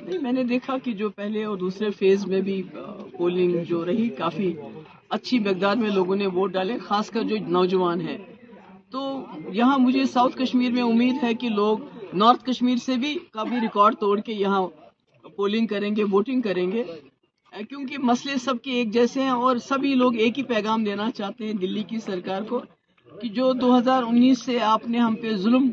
नहीं, मैंने देखा कि जो पहले और दूसरे फेज में भी पोलिंग जो रही काफी अच्छी मिकदार में लोगों ने वोट डाले, खासकर जो नौजवान हैं। तो यहाँ मुझे साउथ कश्मीर में उम्मीद है कि लोग नॉर्थ कश्मीर से भी काफी रिकॉर्ड तोड़ के यहाँ पोलिंग करेंगे, वोटिंग करेंगे, क्योंकि मसले सबके एक जैसे हैं और सभी लोग एक ही पैगाम देना चाहते हैं दिल्ली की सरकार को कि जो 2019 से आपने हम पे जुल्म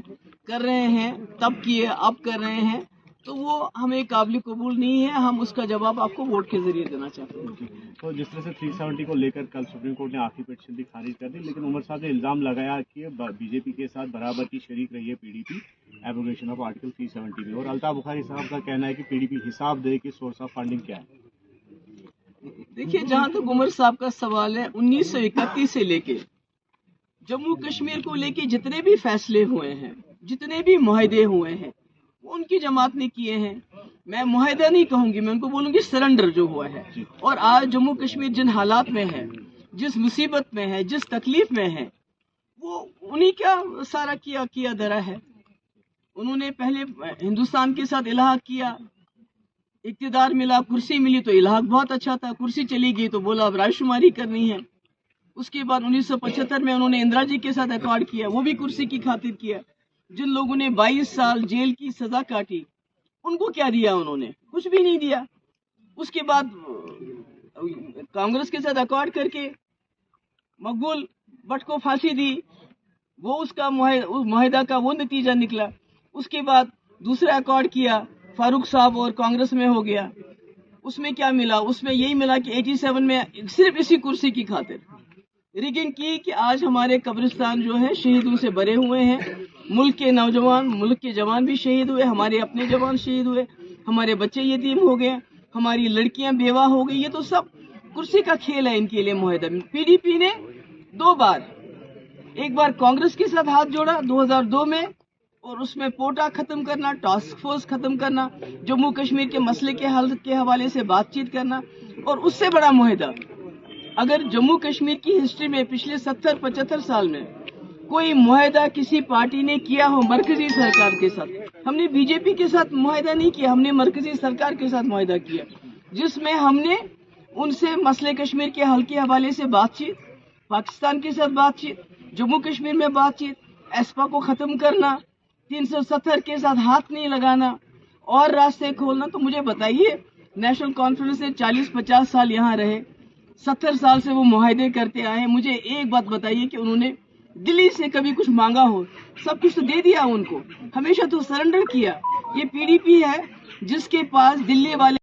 कर रहे हैं, तब किए, अब कर रहे हैं, तो वो हमें काबिल कबूल नहीं है। हम उसका जवाब आपको वोट के जरिए देना चाहते हैं। तो जिस तरह से 370 को लेकर कल सुप्रीम कोर्ट ने आखिरी पिटीशन भी खारिज कर दी, लेकिन उमर साहब ने इल्जाम लगाया कि बीजेपी के साथ बराबर की शरीक रही है पीडीपी एब्रोगेशन ऑफ आर्टिकल 370 में, और अल्ताफ बुखारी साहब का कहना है कि पीडीपी हिसाब दे कि सोर्स ऑफ फंडिंग क्या है। देखिए, जहां तक उमर साहब का सवाल है, 1931 से लेके जम्मू कश्मीर को लेके जितने भी फैसले हुए हैं, जितने भी मुआहदे हुए हैं, वो उनकी जमात ने किए हैं। मैं मुआहदा नहीं कहूंगी, मैं उनको बोलूंगी सरेंडर जो हुआ है। और आज जम्मू कश्मीर जिन हालात में है, जिस मुसीबत में है, जिस तकलीफ में है, वो उन्हीं का सारा किया धरा है। उन्होंने पहले हिंदुस्तान के साथ इलाहा किया, इक्तिदार मिला, कुर्सी मिली तो इलाहा बहुत अच्छा था, कुर्सी चली गई तो बोला अब रायशुमारी करनी है। उसके बाद 1975 में उन्होंने इंदिरा जी के साथ अकॉर्ड किया, वो भी कुर्सी की खातिर किया। जिन लोगों ने 22 साल जेल की सजा काटी, उनको क्या दिया? उन्होंने कुछ भी नहीं दिया। उसके बाद कांग्रेस के साथ अकॉर्ड करके मकबूल भट्ट को फांसी दी, वो उसका मुआहदा का वो नतीजा निकला। उसके बाद दूसरा अकॉर्ड किया, फारूक साहब और कांग्रेस में हो गया। उसमें क्या मिला? उसमें यही मिला कि 87 में सिर्फ इसी कुर्सी की खातिर रिगिंग की कि आज हमारे कब्रिस्तान जो है शहीदों से भरे हुए हैं। मुल्क के नौजवान, मुल्क के जवान भी शहीद हुए, हमारे अपने जवान शहीद हुए, हमारे बच्चे यतीम हो गए, हमारी लड़कियां बेवा हो गई। ये तो सब कुर्सी का खेल है इनके लिए मुआहदा। पीडीपी ने 2 बार, एक बार कांग्रेस के साथ हाथ जोड़ा 2002 में, और उसमें पोटा खत्म करना, टास्क फोर्स खत्म करना, जम्मू कश्मीर के मसले के हल के हवाले से बातचीत करना, और उससे बड़ा मुआहदा अगर जम्मू कश्मीर की हिस्ट्री में पिछले 70-75 साल में कोई मुआहदा किसी पार्टी ने किया हो मरकजी सरकार के साथ, हमने बीजेपी के साथ मुआहदा नहीं किया, हमने मरकजी सरकार के साथ मुआहदा किया, जिसमें हमने उनसे मसले कश्मीर के हल के हवाले से बातचीत, पाकिस्तान के साथ बातचीत, जम्मू कश्मीर में बातचीत, एस्पा को खत्म करना, 370 के साथ हाथ नहीं लगाना और रास्ते खोलना। तो मुझे बताइए, नेशनल कॉन्फ्रेंस से 40-50 साल यहाँ रहे, 70 साल से वो मुआहदे करते आए हैं। मुझे एक बात बताइए कि उन्होंने दिल्ली से कभी कुछ मांगा हो? सब कुछ तो दे दिया उनको, हमेशा तो सरेंडर किया। ये पीडीपी है जिसके पास दिल्ली वाले